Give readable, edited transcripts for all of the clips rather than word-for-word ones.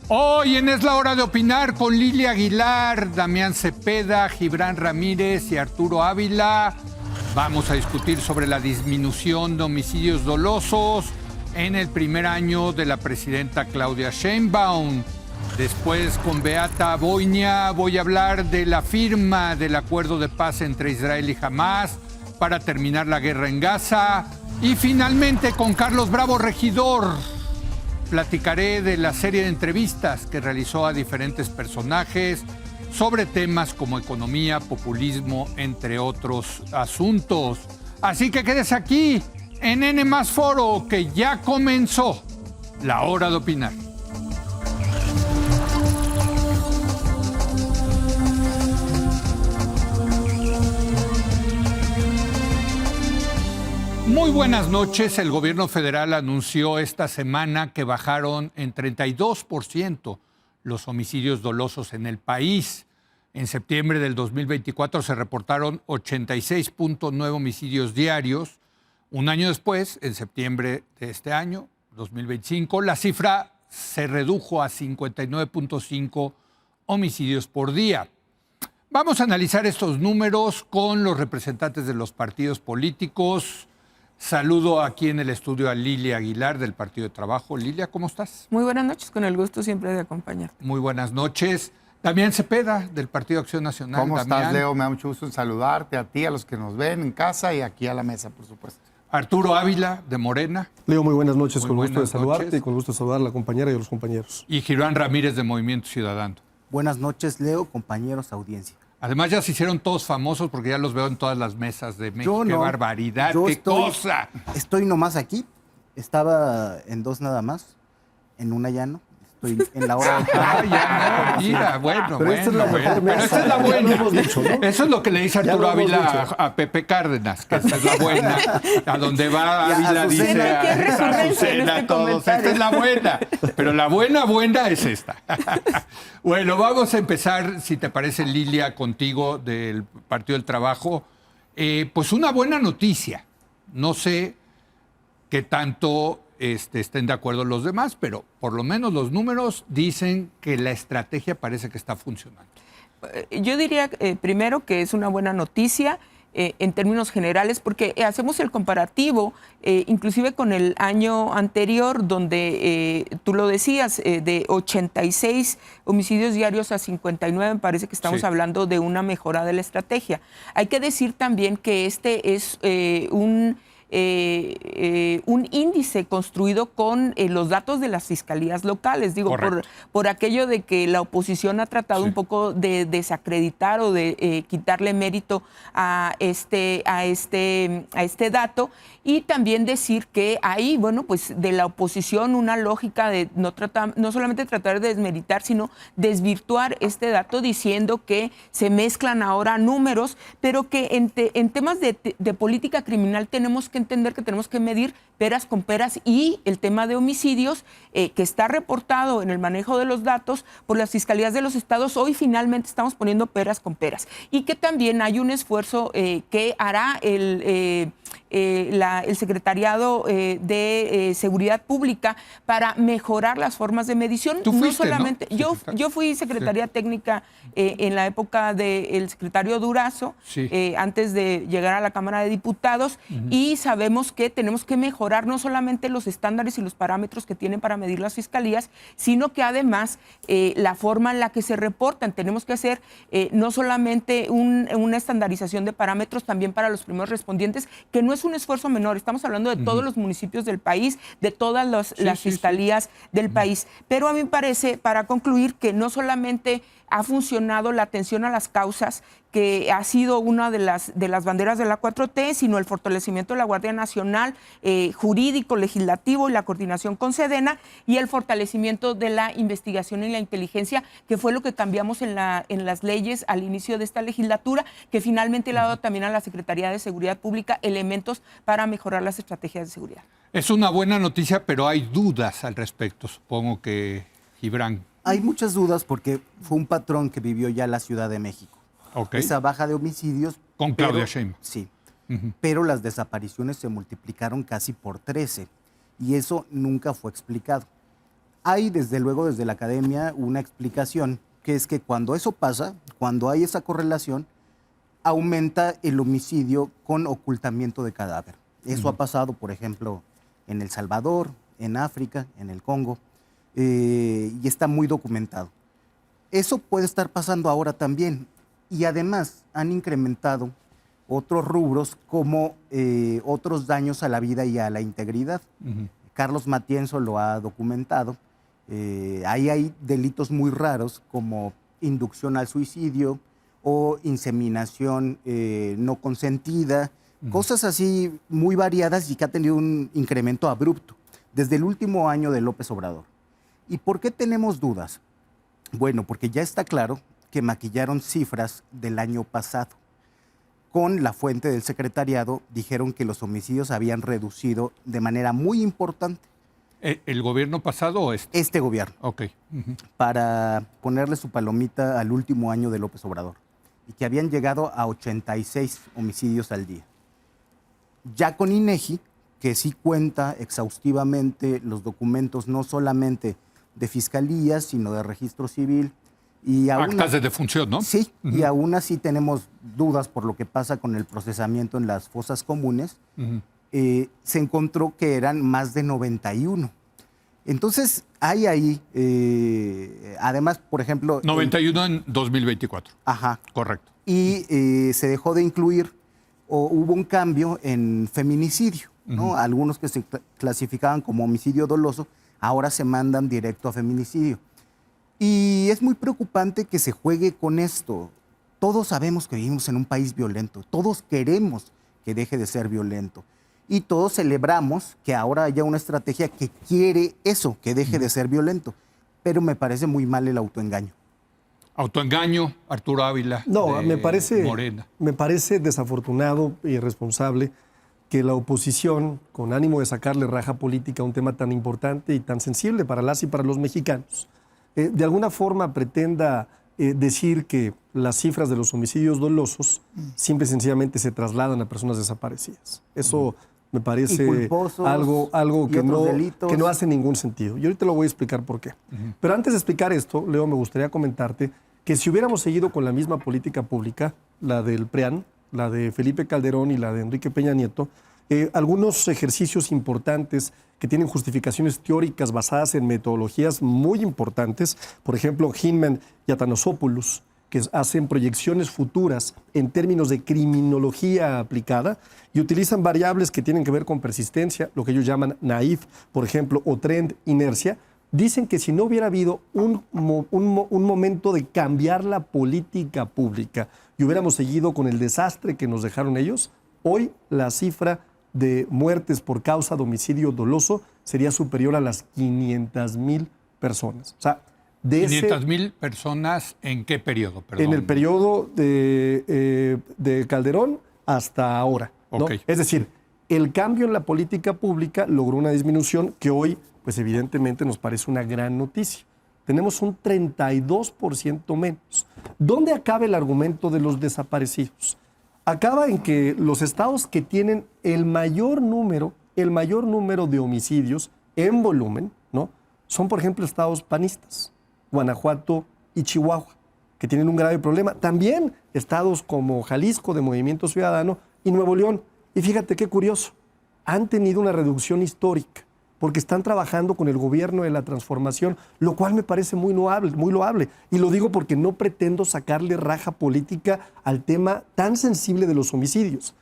Hoy en Es la Hora de Opinar con Lili Aguilar, Damián Cepeda, Gibran Ramírez y Arturo Ávila. Vamos a discutir sobre la disminución de homicidios dolosos en el primer año de la presidenta Claudia Sheinbaum. Después, con Beata Boiña, voy a hablar de la firma del acuerdo de paz entre Israel y Hamás para terminar la guerra en Gaza. Y finalmente, con Carlos Bravo Regidor, platicaré de la serie de entrevistas que realizó a diferentes personajes sobre temas como economía, populismo, entre otros asuntos. Así que quédese aquí en N+ Foro, que ya comenzó la hora de opinar. Muy buenas noches. El gobierno federal anunció esta semana que bajaron en 32% los homicidios dolosos en el país. En septiembre del 2024 se reportaron 86.9 homicidios diarios. Un año después, en septiembre de este año, 2025, la cifra se redujo a 59.5 homicidios por día. Vamos a analizar estos números con los representantes de los partidos políticos. Saludo aquí en el estudio a Lilia Aguilar del Partido de Trabajo. Lilia, ¿cómo estás? Muy buenas noches, con el gusto siempre de acompañarte. Muy buenas noches. Damián Cepeda del Partido Acción Nacional. ¿Cómo Damián. estás, Leo? Me da mucho gusto en saludarte, a ti, a los que nos ven en casa y aquí a la mesa, por supuesto. Arturo Ávila de Morena. Leo, muy buenas noches, Muy con gusto de buenas saludarte noches. y con gusto de saludar a la compañera y a los compañeros. Y Gibran Ramírez de Movimiento Ciudadano. Buenas noches, Leo, compañeros, audiencia. Además ya se hicieron todos famosos porque ya los veo en todas las mesas de México. ¡Qué barbaridad! ¡Qué cosa! Estoy nomás aquí. Estaba en dos nada más. En una ya no. Estoy en la hora de... Ya no, mira, bueno, Pero esta es la mejor Pero esta es la mesa, ya buena. lo hemos dicho, ¿no? Eso es lo que le dice Ya Arturo lo hemos Ávila dicho. a Pepe Cárdenas, que esta es la buena. A donde va Ya, Ávila Azucena. dice Qué a recurrencia en Azucena, este todos. Esta comentario. es la buena. Pero la buena es esta. Bueno, vamos a empezar, si te parece, Lilia, contigo del Partido del Trabajo. Pues una buena noticia. No sé qué tanto estén de acuerdo los demás, pero por lo menos los números dicen que la estrategia parece que está funcionando. Yo diría primero que es una buena noticia en términos generales, porque hacemos el comparativo, inclusive con el año anterior, donde tú lo decías, de 86 homicidios diarios a 59, me parece que estamos hablando de una mejora de la estrategia. Hay que decir también que este es un índice construido con los datos de las fiscalías locales, digo, por aquello de que la oposición ha tratado un poco de desacreditar o de quitarle mérito a este dato, y también decir que hay, bueno, pues de la oposición una lógica de no solamente tratar de desmeritar, sino desvirtuar este dato diciendo que se mezclan ahora números, pero que en temas de política criminal tenemos que entender que tenemos que medir peras con peras, y el tema de homicidios que está reportado en el manejo de los datos por las fiscalías de los estados, hoy finalmente estamos poniendo peras con peras, y que también hay un esfuerzo que hará el Secretariado de Seguridad Pública para mejorar las formas de medición. Tú fuiste, no solamente, ¿no? yo fui secretaria técnica en la época del secretario Durazo, antes de llegar a la Cámara de Diputados, y sabemos que tenemos que mejorar no solamente los estándares y los parámetros que tienen para medir las fiscalías, sino que además la forma en la que se reportan. Tenemos que hacer no solamente una estandarización de parámetros también para los primeros respondientes, que no es un esfuerzo menor. Estamos hablando de todos los municipios del país, de todas las fiscalías del país. Pero a mí me parece, para concluir, que no solamente ha funcionado la atención a las causas, que ha sido una de las banderas de la 4T, sino el fortalecimiento de la Guardia Nacional, jurídico, legislativo, y la coordinación con Sedena, y el fortalecimiento de la investigación y la inteligencia, que fue lo que cambiamos en las leyes al inicio de esta legislatura, que finalmente le ha dado también a la Secretaría de Seguridad Pública elementos para mejorar las estrategias de seguridad. Es una buena noticia, pero hay dudas al respecto, supongo que, Gibran. Hay muchas dudas porque fue un patrón que vivió ya la Ciudad de México. Esa baja de homicidios. Con Claudia Sheinbaum. Sí. Pero las desapariciones se multiplicaron casi por 13, y eso nunca fue explicado. Hay, desde luego, desde la academia, una explicación, que es que cuando eso pasa, cuando hay esa correlación, aumenta el homicidio con ocultamiento de cadáver. Eso ha pasado, por ejemplo, en El Salvador, en África, en el Congo, y está muy documentado. Eso puede estar pasando ahora también. Y además han incrementado otros rubros como otros daños a la vida y a la integridad. Carlos Matienzo lo ha documentado. Ahí hay delitos muy raros como inducción al suicidio o inseminación no consentida, cosas así muy variadas y que ha tenido un incremento abrupto desde el último año de López Obrador. ¿Y por qué tenemos dudas? Bueno, porque ya está claro que maquillaron cifras del año pasado. Con la fuente del secretariado dijeron que los homicidios habían reducido de manera muy importante. ¿El gobierno pasado o este? Este gobierno. Ok. Para ponerle su palomita al último año de López Obrador. Y que habían llegado a 86 homicidios al día. Ya con INEGI, que sí cuenta exhaustivamente los documentos no solamente de fiscalía, sino de registro civil. Y actas de defunción, ¿no? Sí, y aún así tenemos dudas por lo que pasa con el procesamiento en las fosas comunes. Se encontró que eran más de 91. Entonces, hay ahí, además, por ejemplo... 91 en 2024. Ajá. Correcto. Y se dejó de incluir, o hubo un cambio en feminicidio, ¿no? Algunos que se clasificaban como homicidio doloso, ahora se mandan directo a feminicidio. Y es muy preocupante que se juegue con esto. Todos sabemos que vivimos en un país violento, todos queremos que deje de ser violento. Y todos celebramos que ahora haya una estrategia que quiere eso, que deje de ser violento. Pero me parece muy mal el autoengaño. Autoengaño, Arturo Ávila. No, me parece desafortunado y irresponsable que la oposición, con ánimo de sacarle raja política a un tema tan importante y tan sensible para las y para los mexicanos, de alguna forma pretenda decir que las cifras de los homicidios dolosos simple y sencillamente se trasladan a personas desaparecidas. Eso me parece algo que no hace ningún sentido. Y ahorita lo voy a explicar por qué. Pero antes de explicar esto, Leo, me gustaría comentarte que si hubiéramos seguido con la misma política pública, la del PRIAN, la de Felipe Calderón y la de Enrique Peña Nieto, algunos ejercicios importantes que tienen justificaciones teóricas basadas en metodologías muy importantes, por ejemplo, Hinman y Athanasopoulos, que hacen proyecciones futuras en términos de criminología aplicada y utilizan variables que tienen que ver con persistencia, lo que ellos llaman naive, por ejemplo, o trend inercia. Dicen que si no hubiera habido un momento de cambiar la política pública y hubiéramos seguido con el desastre que nos dejaron ellos, hoy la cifra de muertes por causa de homicidio doloso sería superior a las 500,000 personas. O sea, de 500,000 personas, ¿en qué periodo? Perdón. En el periodo de Calderón hasta ahora, ¿no? Okay. Es decir, el cambio en la política pública logró una disminución que hoy, pues evidentemente nos parece una gran noticia. Tenemos un 32% menos. ¿Dónde acaba el argumento de los desaparecidos? Acaba en que los estados que tienen el mayor número de homicidios en volumen, ¿no? Son, por ejemplo, estados panistas, Guanajuato y Chihuahua, que tienen un grave problema. También estados como Jalisco, de Movimiento Ciudadano, y Nuevo León. Y fíjate qué curioso, han tenido una reducción histórica, porque están trabajando con el gobierno de la transformación, lo cual me parece muy loable. Y lo digo porque no pretendo sacarle raja política al tema tan sensible de los homicidios.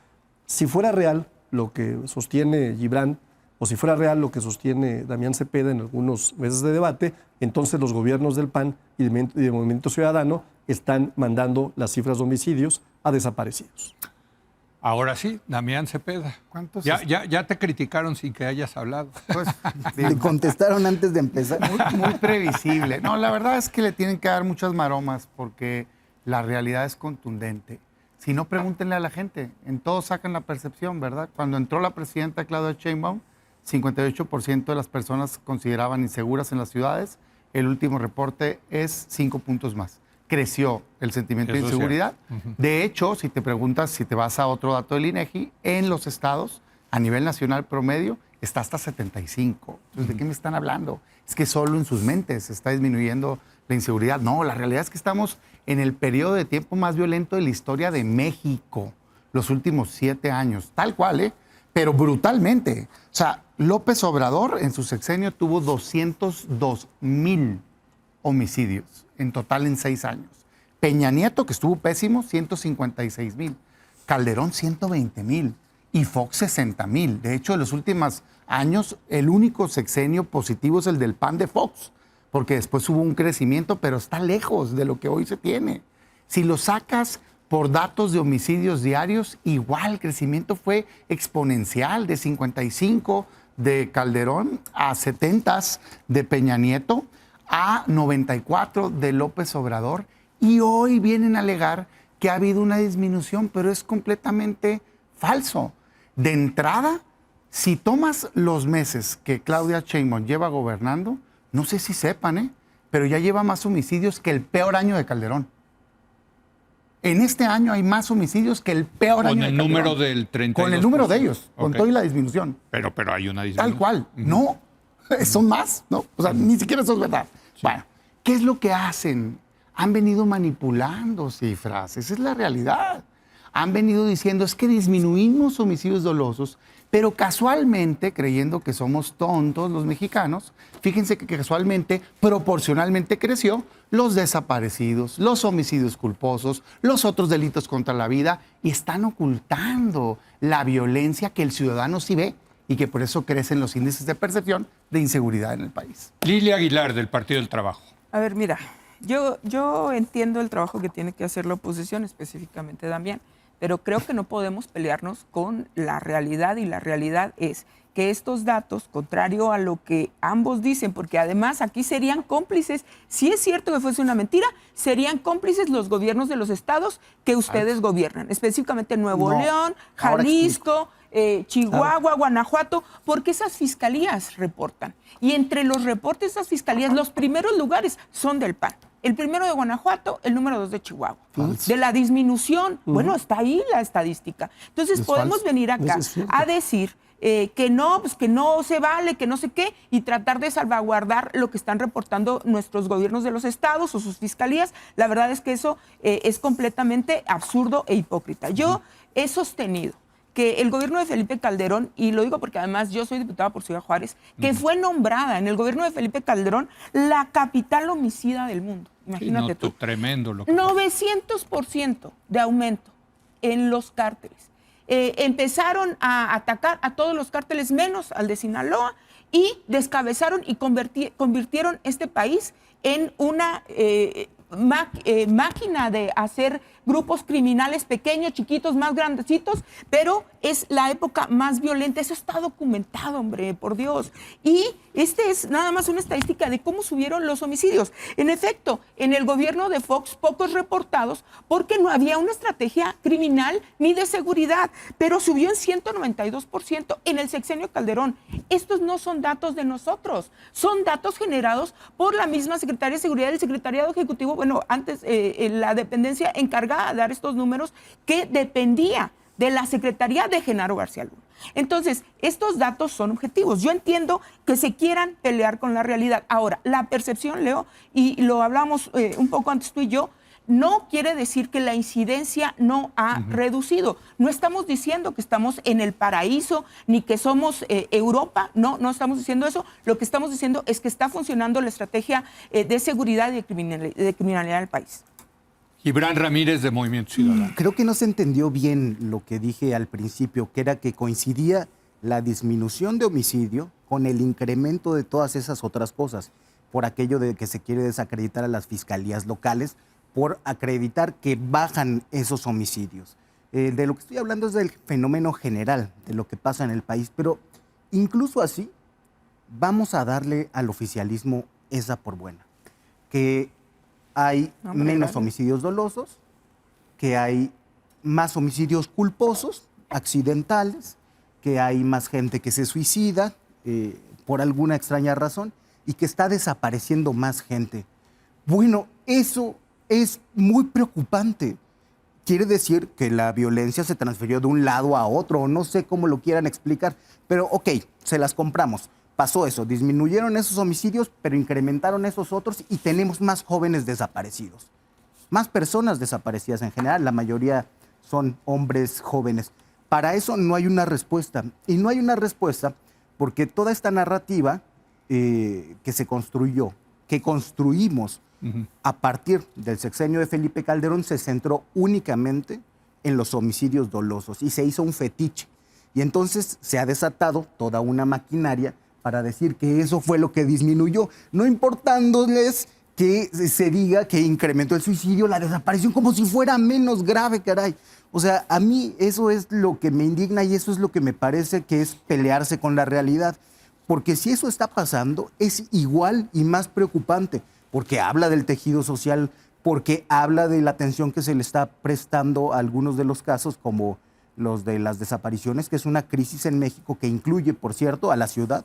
Si fuera real lo que sostiene Gibran, o si fuera real lo que sostiene Damián Cepeda en algunos meses de debate, entonces los gobiernos del PAN y del Movimiento Ciudadano están mandando las cifras de homicidios a desaparecidos. Ahora sí, Damián Cepeda. ¿Cuántos? Ya te criticaron sin que hayas hablado. Pues, Le contestaron antes de empezar. muy previsible. No, la verdad es que le tienen que dar muchas maromas porque la realidad es contundente. Si no, pregúntenle a la gente. En todo sacan la percepción, ¿verdad? Cuando entró la presidenta Claudia Sheinbaum, 58% de las personas consideraban inseguras en las ciudades. El último reporte es 5 puntos más. Creció el sentimiento de inseguridad. De hecho, si te preguntas, si te vas a otro dato del INEGI, en los estados, a nivel nacional promedio, está hasta 75. Entonces, ¿de qué me están hablando? Es que solo en sus mentes está disminuyendo la inseguridad. No, la realidad es que estamos en el periodo de tiempo más violento de la historia de México, los últimos 7 años, tal cual, ¿eh? Pero brutalmente. O sea, López Obrador en su sexenio tuvo 202,000 homicidios en total en 6 años. Peña Nieto, que estuvo pésimo, 156,000. Calderón, 120,000. Y Fox, 60,000. De hecho, en los últimos años, el único sexenio positivo es el del PAN de Fox, porque después hubo un crecimiento, pero está lejos de lo que hoy se tiene. Si lo sacas por datos de homicidios diarios, igual el crecimiento fue exponencial, de 55 de Calderón a 70 de Peña Nieto a 94 de López Obrador. Y hoy vienen a alegar que ha habido una disminución, pero es completamente falso. De entrada, si tomas los meses que Claudia Sheinbaum lleva gobernando, no sé si sepan, pero ya lleva más homicidios que el peor año de Calderón. En este año hay más homicidios que el peor año de Calderón. Con el número del 32%. Con el número de ellos, con Ok. todo y la disminución. Pero hay una disminución. Tal cual. No, son más, ¿no? O sea, ni siquiera eso es verdad. Sí. Bueno, ¿qué es lo que hacen? Han venido manipulando cifras, esa es la realidad. Han venido diciendo, es que disminuimos homicidios dolosos, pero casualmente, creyendo que somos tontos los mexicanos, fíjense que casualmente, proporcionalmente creció los desaparecidos, los homicidios culposos, los otros delitos contra la vida, y están ocultando la violencia que el ciudadano sí ve y que por eso crecen los índices de percepción de inseguridad en el país. Lilia Aguilar, del Partido del Trabajo. A ver, mira, yo entiendo el trabajo que tiene que hacer la oposición, específicamente Damián, pero creo que no podemos pelearnos con la realidad, y la realidad es que estos datos, contrario a lo que ambos dicen, porque además aquí serían cómplices, si es cierto que fuese una mentira, serían cómplices los gobiernos de los estados que ustedes gobiernan, específicamente Nuevo León, Jalisco, Chihuahua, Guanajuato, porque esas fiscalías reportan. Y entre los reportes de esas fiscalías, los primeros lugares son del PAN. El primero de Guanajuato, el número 2 de Chihuahua. De la disminución, bueno, está ahí la estadística. Entonces podemos venir acá a decir que no, pues que no se vale, que no sé qué, y tratar de salvaguardar lo que están reportando nuestros gobiernos de los estados o sus fiscalías. La verdad es que eso es completamente absurdo e hipócrita. Yo he sostenido que el gobierno de Felipe Calderón, y lo digo porque además yo soy diputada por Ciudad Juárez, que fue nombrada en el gobierno de Felipe Calderón la capital homicida del mundo. Imagínate Sí, no, tú. Tremendo lo que 900% de aumento en los cárteles. Empezaron a atacar a todos los cárteles menos al de Sinaloa, y descabezaron y convirtieron este país en una máquina de hacer grupos criminales pequeños, chiquitos, más grandecitos, pero es la época más violenta. Eso está documentado, hombre, por Dios. Y este es nada más una estadística de cómo subieron los homicidios. En efecto, en el gobierno de Fox, pocos reportados, porque no había una estrategia criminal ni de seguridad, pero subió en 192% en el sexenio Calderón. Estos no son datos de nosotros, son datos generados por la misma Secretaría de Seguridad y el Secretariado Ejecutivo, bueno, antes la dependencia encargada de dar estos números, que dependía de la Secretaría de Genaro García Luna. Entonces, estos datos son objetivos. Yo entiendo que se quieran pelear con la realidad. Ahora, la percepción, Leo, y lo hablamos un poco antes tú y yo, no quiere decir que la incidencia no ha reducido. No estamos diciendo que estamos en el paraíso ni que somos Europa. No estamos diciendo eso. Lo que estamos diciendo es que está funcionando la estrategia de seguridad y de criminalidad del país. Gibran Ramírez, de Movimiento Ciudadano. Creo que no se entendió bien lo que dije al principio, que era que coincidía la disminución de homicidio con el incremento de todas esas otras cosas, por aquello de que se quiere desacreditar a las fiscalías locales, por acreditar que bajan esos homicidios. De lo que estoy hablando es del fenómeno general, de lo que pasa en el país, pero incluso así vamos a darle al oficialismo esa por buena, que hay menos homicidios dolosos, que hay más homicidios culposos, accidentales, que hay más gente que se suicida por alguna extraña razón y que está desapareciendo más gente. Bueno, eso es muy preocupante. quiere decir que la violencia se transfirió de un lado a otro, o no sé cómo lo quieran explicar, pero ok, se las compramos. Pasó eso, disminuyeron esos homicidios, pero incrementaron esos otros y tenemos más jóvenes desaparecidos. Más personas desaparecidas en general, la mayoría son hombres jóvenes. Para eso no hay una respuesta. Y no hay una respuesta porque toda esta narrativa que se construyó, que construimos a partir del sexenio de Felipe Calderón, se centró únicamente en los homicidios dolosos y se hizo un fetiche. Y entonces se ha desatado toda una maquinaria para decir que eso fue lo que disminuyó, no importándoles que se diga que incrementó el suicidio, la desaparición, como si fuera menos grave, caray. O sea, a mí eso es lo que me indigna y eso es lo que me parece que es pelearse con la realidad. Porque si eso está pasando, es igual y más preocupante, porque habla del tejido social, porque habla de la atención que se le está prestando a algunos de los casos, como los de las desapariciones, que es una crisis en México que incluye, por cierto, a la ciudad,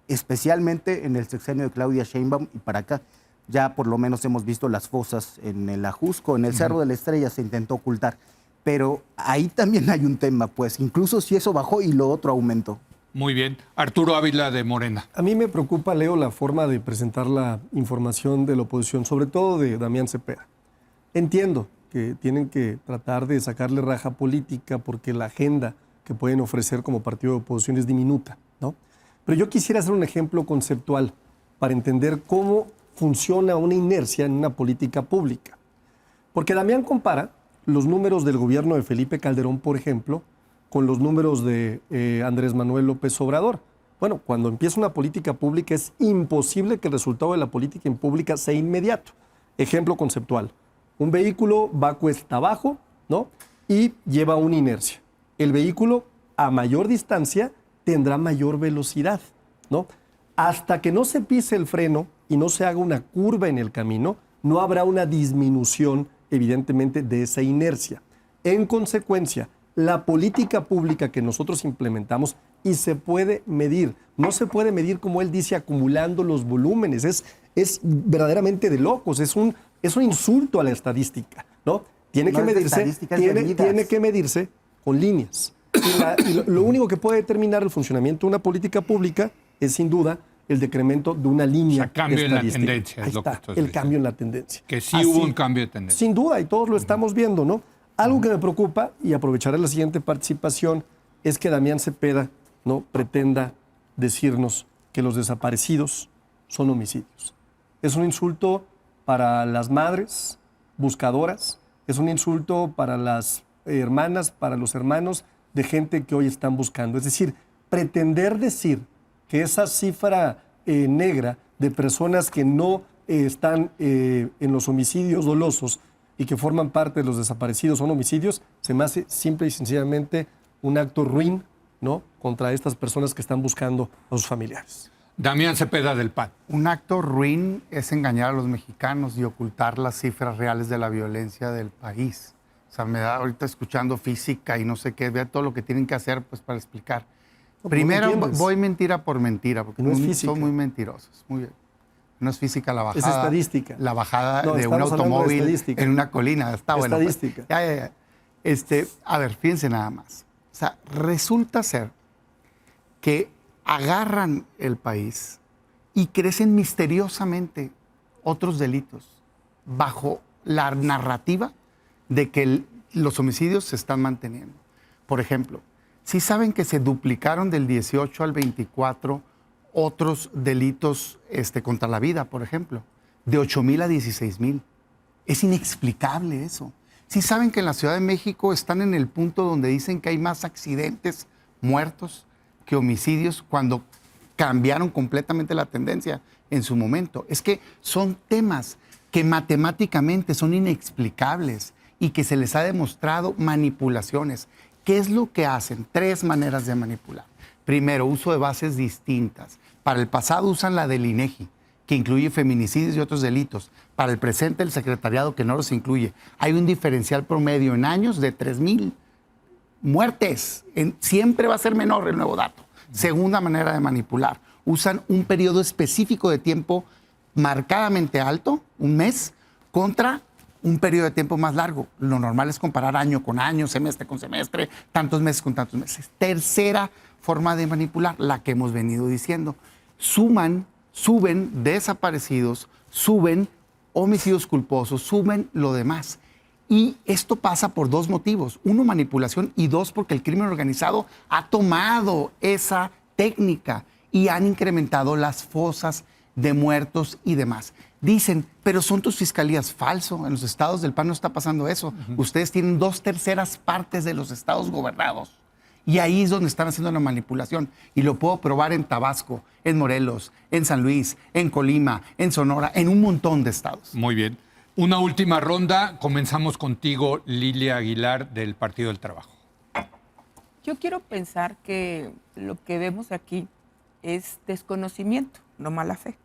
especialmente en el sexenio de Claudia Sheinbaum y para acá. Ya por lo menos hemos visto las fosas en el Ajusco, en el Cerro de la Estrella se intentó ocultar. Pero ahí también hay un tema, pues, incluso si eso bajó y lo otro aumentó. Muy bien. Arturo Ávila de Morena. A mí me preocupa, Leo, la forma de presentar la información de la oposición, sobre todo de Damián Cepeda. Entiendo que tienen que tratar de sacarle raja política porque la agenda que pueden ofrecer como partido de oposición es diminuta, ¿no? Pero yo quisiera hacer un ejemplo conceptual para entender cómo funciona una inercia en una política pública. Porque Damián compara los números del gobierno de Felipe Calderón, por ejemplo, con los números de Andrés Manuel López Obrador. Bueno, cuando empieza una política pública es imposible que el resultado de la política pública sea inmediato. Ejemplo conceptual. Un vehículo va cuesta abajo, ¿no? Y lleva una inercia. El vehículo a mayor distancia tendrá mayor velocidad, ¿no? Hasta que no se pise el freno y no se haga una curva en el camino, no habrá una disminución, evidentemente, de esa inercia. En consecuencia, la política pública que nosotros implementamos, y se puede medir, no se puede medir, como él dice, acumulando los volúmenes, es verdaderamente de locos, es un insulto a la estadística, ¿no? Tiene que medirse con líneas. Y lo único que puede determinar el funcionamiento de una política pública es, sin duda, el decremento de una línea estadística. Cambio en la tendencia. Ahí está, el cambio en la tendencia. Que sí hubo un cambio de tendencia. Sin duda, y todos lo estamos viendo, ¿no? Algo que me preocupa, y aprovecharé la siguiente participación, es que Damián Cepeda no pretenda decirnos que los desaparecidos son homicidios. Es un insulto para las madres buscadoras, es un insulto para las hermanas, para los hermanos de gente que hoy están buscando. Es decir, pretender decir que esa cifra negra de personas que no están en los homicidios dolosos y que forman parte de los desaparecidos son homicidios, se me hace simple y sencillamente un acto ruin, ¿no?, contra estas personas que están buscando a sus familiares. Damián Cepeda del PAN. Un acto ruin es engañar a los mexicanos y ocultar las cifras reales de la violencia del país. O sea, me da ahorita escuchando física y no sé qué, vea todo lo que tienen que hacer pues para explicar. No, primero voy mentira por mentira, porque no son muy mentirosos. Muy bien. No es física la bajada. Es estadística. La bajada de un automóvil en una colina. Está bueno. Estadística. Pues, a ver, fíjense nada más. O sea, resulta ser que agarran el país y crecen misteriosamente otros delitos bajo la narrativa de que los homicidios se están manteniendo. Por ejemplo, ¿sí saben que se duplicaron del 18 al 24 otros delitos contra la vida, por ejemplo? De 8,000 a 16,000. Es inexplicable eso. ¿Sí saben que en la Ciudad de México están en el punto donde dicen que hay más accidentes muertos que homicidios cuando cambiaron completamente la tendencia en su momento? Es que son temas que matemáticamente son inexplicables y que se les ha demostrado manipulaciones. ¿Qué es lo que hacen? 3 maneras de manipular. Primero, uso de bases distintas. Para el pasado usan la del INEGI, que incluye feminicidios y otros delitos. Para el presente, el secretariado, que no los incluye. Hay un diferencial promedio en años de 3,000 muertes. Siempre va a ser menor el nuevo dato. Segunda manera de manipular. Usan un periodo específico de tiempo marcadamente alto, un mes, contra un periodo de tiempo más largo. Lo normal es comparar año con año, semestre con semestre, tantos meses con tantos meses. Tercera forma de manipular, la que hemos venido diciendo. Suben desaparecidos, suben homicidios culposos, suben lo demás. Y esto pasa por dos motivos. Uno, manipulación, y dos, porque el crimen organizado ha tomado esa técnica y han incrementado las fosas de muertos y demás. Dicen, pero son tus fiscalías. Falso, en los estados del PAN no está pasando eso. Ustedes tienen 2/3 partes de los estados gobernados. Y ahí es donde están haciendo la manipulación. Y lo puedo probar en Tabasco, en Morelos, en San Luis, en Colima, en Sonora, en un montón de estados. Muy bien. Una última ronda. Comenzamos contigo, Lilia Aguilar, del Partido del Trabajo. Yo quiero pensar que lo que vemos aquí es desconocimiento, no mala fe.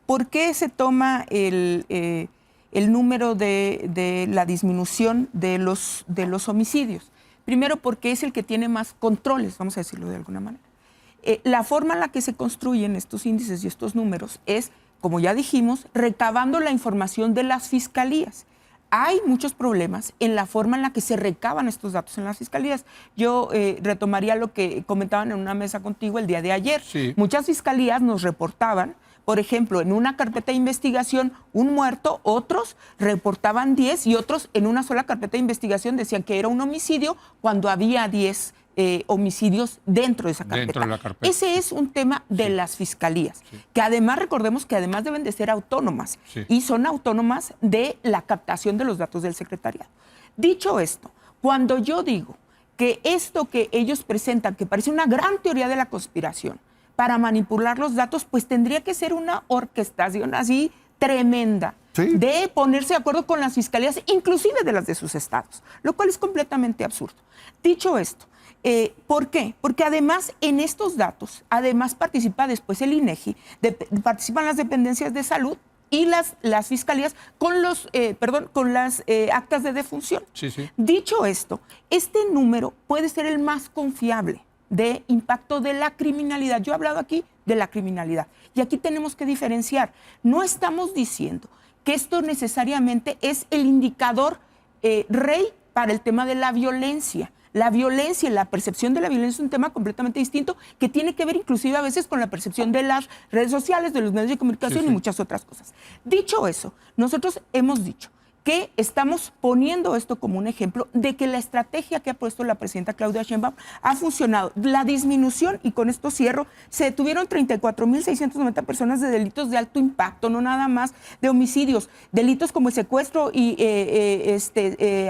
¿Por qué se toma el número de la disminución de los homicidios? Primero, porque es el que tiene más controles, vamos a decirlo de alguna manera. La forma en la que se construyen estos índices y estos números es, como ya dijimos, recabando la información de las fiscalías. Hay muchos problemas en la forma en la que se recaban estos datos en las fiscalías. Yo retomaría lo que comentaban en una mesa contigo el día de ayer. Sí. Muchas fiscalías nos reportaban, por ejemplo, en una carpeta de investigación, un muerto, otros reportaban 10 y otros en una sola carpeta de investigación decían que era un homicidio cuando había 10 homicidios dentro de esa carpeta. Dentro de la carpeta. Ese es un tema de las fiscalías, que además recordemos que además deben de ser autónomas y son autónomas de la captación de los datos del secretariado. Dicho esto, cuando yo digo que esto que ellos presentan, que parece una gran teoría de la conspiración, para manipular los datos, pues tendría que ser una orquestación así tremenda de ponerse de acuerdo con las fiscalías, inclusive de las de sus estados, lo cual es completamente absurdo. Dicho esto, ¿por qué? Porque además en estos datos, además participa después el INEGI, participan las dependencias de salud y las fiscalías con las actas de defunción. Dicho esto, este número puede ser el más confiable de impacto de la criminalidad. Yo he hablado aquí de la criminalidad y aquí tenemos que diferenciar. No estamos diciendo que esto necesariamente es el indicador rey para el tema de la violencia. La violencia y la percepción de la violencia es un tema completamente distinto que tiene que ver inclusive a veces con la percepción de las redes sociales, de los medios de comunicación y muchas otras cosas. Dicho eso, nosotros hemos dicho que estamos poniendo esto como un ejemplo de que la estrategia que ha puesto la presidenta Claudia Sheinbaum ha funcionado. La disminución, y con esto cierro, se detuvieron 34.690 personas de delitos de alto impacto, no nada más de homicidios. Delitos como el secuestro y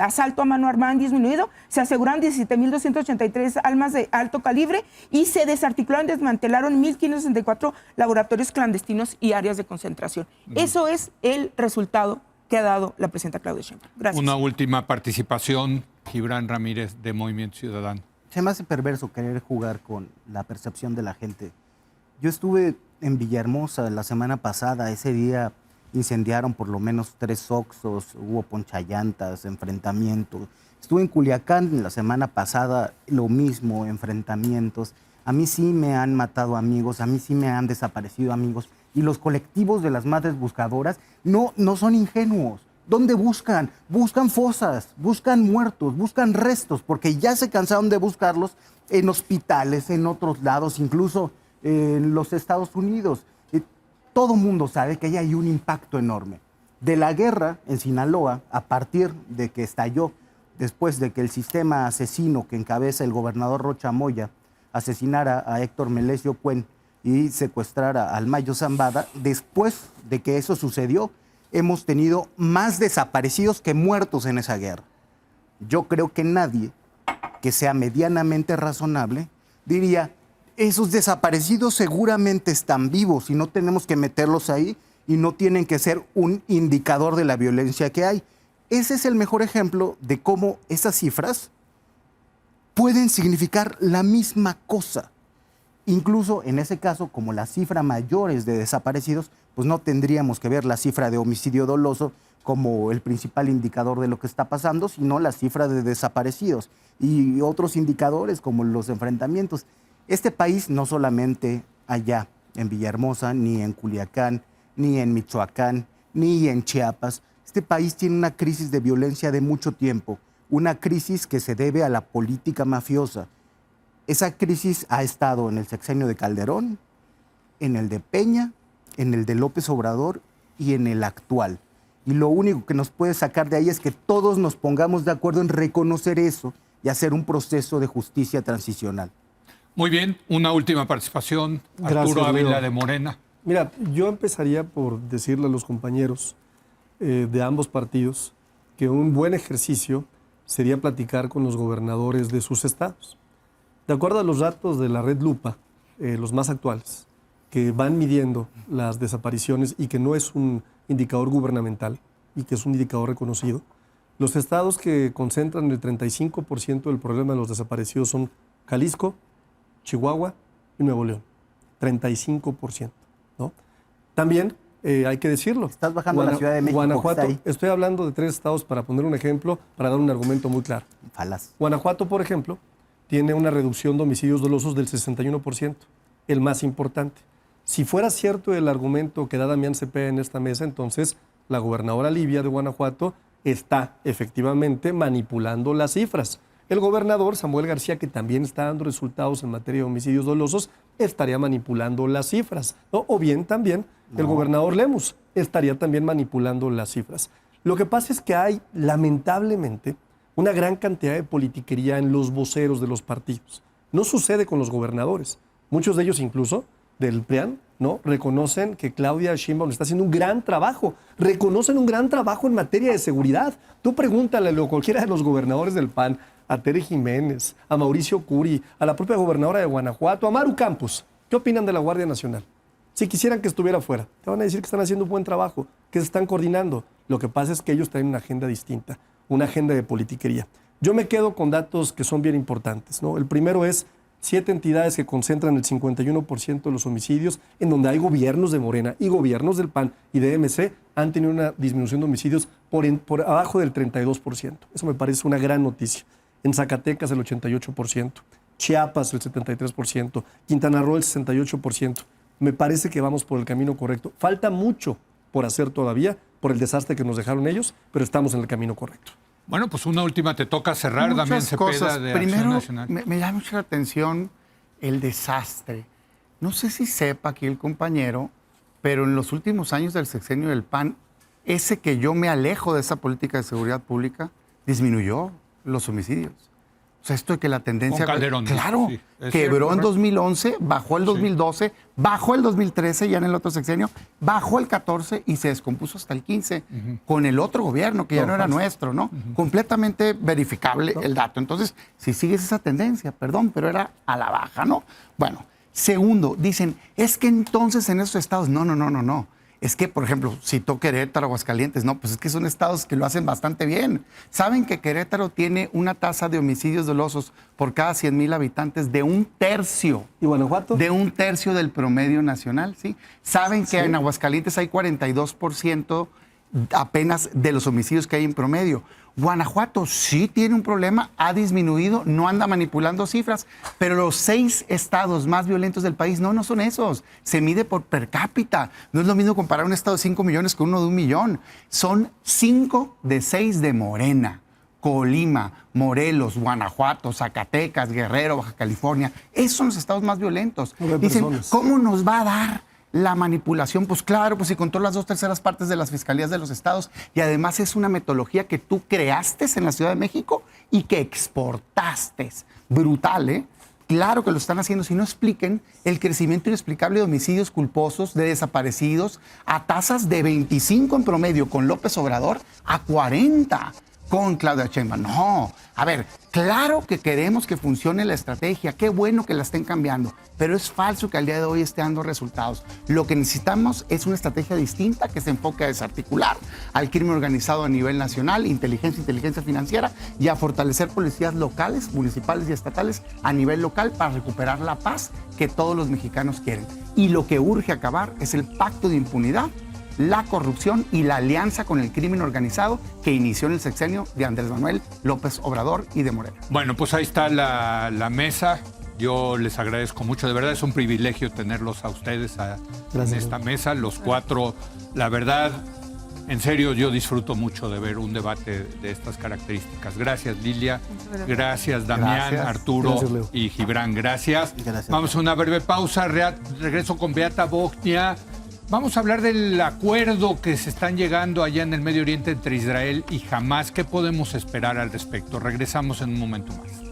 asalto a mano armada han disminuido. Se aseguraron 17.283 armas de alto calibre y se desarticularon, desmantelaron 1.564 laboratorios clandestinos y áreas de concentración. Eso es el resultado que ha dado la presidenta Claudia Sheinbaum. Gracias. Una última participación, Gibran Ramírez, de Movimiento Ciudadano. Se me hace perverso querer jugar con la percepción de la gente. Yo estuve en Villahermosa la semana pasada. Ese día incendiaron por lo menos 3 Oxxos, hubo ponchallantas, enfrentamientos. Estuve en Culiacán la semana pasada, lo mismo, enfrentamientos. A mí sí me han matado amigos, a mí sí me han desaparecido amigos. Y los colectivos de las madres buscadoras no son ingenuos. ¿Dónde buscan? Buscan fosas, buscan muertos, buscan restos, porque ya se cansaron de buscarlos en hospitales, en otros lados, incluso en los Estados Unidos. Todo mundo sabe que ahí hay un impacto enorme. De la guerra en Sinaloa, a partir de que estalló, después de que el sistema asesino que encabeza el gobernador Rocha Moya asesinara a Héctor Melesio Cuen y secuestrara al Mayo Zambada, después de que eso sucedió, hemos tenido más desaparecidos que muertos en esa guerra. Yo creo que nadie que sea medianamente razonable diría, esos desaparecidos seguramente están vivos y no tenemos que meterlos ahí y no tienen que ser un indicador de la violencia que hay. Ese es el mejor ejemplo de cómo esas cifras pueden significar la misma cosa. Incluso en ese caso, como la cifra mayor es de desaparecidos, pues no tendríamos que ver la cifra de homicidio doloso como el principal indicador de lo que está pasando, sino la cifra de desaparecidos y otros indicadores como los enfrentamientos. Este país, no solamente allá en Villahermosa, ni en Culiacán, ni en Michoacán, ni en Chiapas, Este país tiene una crisis de violencia de mucho tiempo, una crisis que se debe a la política mafiosa. Esa crisis ha estado en el sexenio de Calderón, en el de Peña, en el de López Obrador y en el actual. Y lo único que nos puede sacar de ahí es que todos nos pongamos de acuerdo en reconocer eso y hacer un proceso de justicia transicional. Muy bien, una última participación. Gracias, Arturo Ávila Leo. de Morena. Mira, yo empezaría por decirle a los compañeros de ambos partidos que un buen ejercicio sería platicar con los gobernadores de sus estados. De acuerdo a los datos de la Red Lupa, los más actuales, que van midiendo las desapariciones y que no es un indicador gubernamental y que es un indicador reconocido, los estados que concentran el 35% del problema de los desaparecidos son Jalisco, Chihuahua y Nuevo León. 35%, ¿no? También hay que decirlo. Estás bajando a la Ciudad de México. Guanajuato, estoy hablando de 3 estados para poner un ejemplo, para dar un argumento muy claro. Falaz. Guanajuato, por ejemplo, tiene una reducción de homicidios dolosos del 61%, el más importante. Si fuera cierto el argumento que da Damián Cepeda en esta mesa, entonces la gobernadora Livia de Guanajuato está efectivamente manipulando las cifras. El gobernador Samuel García, que también está dando resultados en materia de homicidios dolosos, estaría manipulando las cifras, ¿no? O bien también el gobernador Lemus estaría también manipulando las cifras. Lo que pasa es que hay, lamentablemente, una gran cantidad de politiquería en los voceros de los partidos. No sucede con los gobernadores. Muchos de ellos incluso, del PRIAN, ¿no?, reconocen que Claudia Sheinbaum está haciendo un gran trabajo. Reconocen un gran trabajo en materia de seguridad. Tú pregúntale a cualquiera de los gobernadores del PAN, a Tere Jiménez, a Mauricio Curi, a la propia gobernadora de Guanajuato, a Maru Campos. ¿Qué opinan de la Guardia Nacional? Si quisieran que estuviera fuera, te van a decir que están haciendo un buen trabajo, que se están coordinando. Lo que pasa es que ellos traen una agenda distinta, una agenda de politiquería. Yo me quedo con datos que son bien importantes, ¿no? El primero es 7 entidades que concentran el 51% de los homicidios, en donde hay gobiernos de Morena y gobiernos del PAN y de MC, han tenido una disminución de homicidios por abajo del 32%. Eso me parece una gran noticia. En Zacatecas el 88%, Chiapas el 73%, Quintana Roo el 68%. Me parece que vamos por el camino correcto. Falta mucho por hacer todavía, por el desastre que nos dejaron ellos, pero estamos en el camino correcto. Bueno, pues una última te toca cerrar, Muchas Damián Cepeda cosas. de Primero, Acción Nacional. me llama mucho la atención el desastre. No sé si sepa aquí el compañero, pero en los últimos años del sexenio del PAN, ese que yo me alejo de esa política de seguridad pública, disminuyó los homicidios. O sea, esto de que la tendencia... Con Calderón. Claro, Sí, es quebró cierto, en 2011, bajó el 2012, bajó el 2013 ya en el otro sexenio, bajó el 14 y se descompuso hasta el 15 con el otro gobierno que ya no era nuestro, ¿no? Completamente verificable el dato. Entonces, si sigues esa tendencia, perdón, pero era a la baja, ¿no? Bueno, segundo, dicen, es que entonces en esos estados, no. Es que, por ejemplo, citó Querétaro, Aguascalientes, no, pues es que son estados que lo hacen bastante bien. ¿Saben que Querétaro tiene una tasa de homicidios dolosos por cada 100,000 habitantes de 1/3? ¿Y Guanajuato? De 1/3 del promedio nacional, ¿sí? ¿Saben que en Aguascalientes hay 42% apenas de los homicidios que hay en promedio? Guanajuato sí tiene un problema, ha disminuido, no anda manipulando cifras, pero los 6 estados más violentos del país no son esos. Se mide por per cápita. No es lo mismo comparar un estado de 5 millones con uno de 1 millón. Son 5 de 6 de Morena. Colima, Morelos, Guanajuato, Zacatecas, Guerrero, Baja California. Esos son los estados más violentos. Dicen, ¿cómo nos va a dar la manipulación? Pues claro, pues si controla las 2/3 partes de las fiscalías de los estados y además es una metodología que tú creaste en la Ciudad de México y que exportaste. Brutal, ¿eh? Claro que lo están haciendo. Si no expliquen el crecimiento inexplicable de homicidios culposos, de desaparecidos, a tasas de 25 en promedio con López Obrador a 40 con Claudia Sheinbaum. No, a ver, claro que queremos que funcione la estrategia, qué bueno que la estén cambiando, pero es falso que al día de hoy esté dando resultados. Lo que necesitamos es una estrategia distinta que se enfoque a desarticular al crimen organizado a nivel nacional, inteligencia financiera y a fortalecer policías locales, municipales y estatales a nivel local para recuperar la paz que todos los mexicanos quieren. Y lo que urge acabar es el pacto de impunidad, la corrupción y la alianza con el crimen organizado que inició en el sexenio de Andrés Manuel López Obrador y de Morena. Bueno, pues ahí está la mesa. Yo les agradezco mucho. De verdad es un privilegio tenerlos a ustedes en esta mesa. Los 4, la verdad, En serio, yo disfruto mucho de ver un debate de estas características. Gracias, Lilia. Gracias, Damián, Gracias. Arturo Gracias, Leo. y Gibran. Gracias. Gracias. Vamos a una breve pausa. Regreso con Beata Bognia. Vamos a hablar del acuerdo que se están llegando allá en el Medio Oriente entre Israel y Hamás. ¿Qué podemos esperar al respecto? Regresamos en un momento más.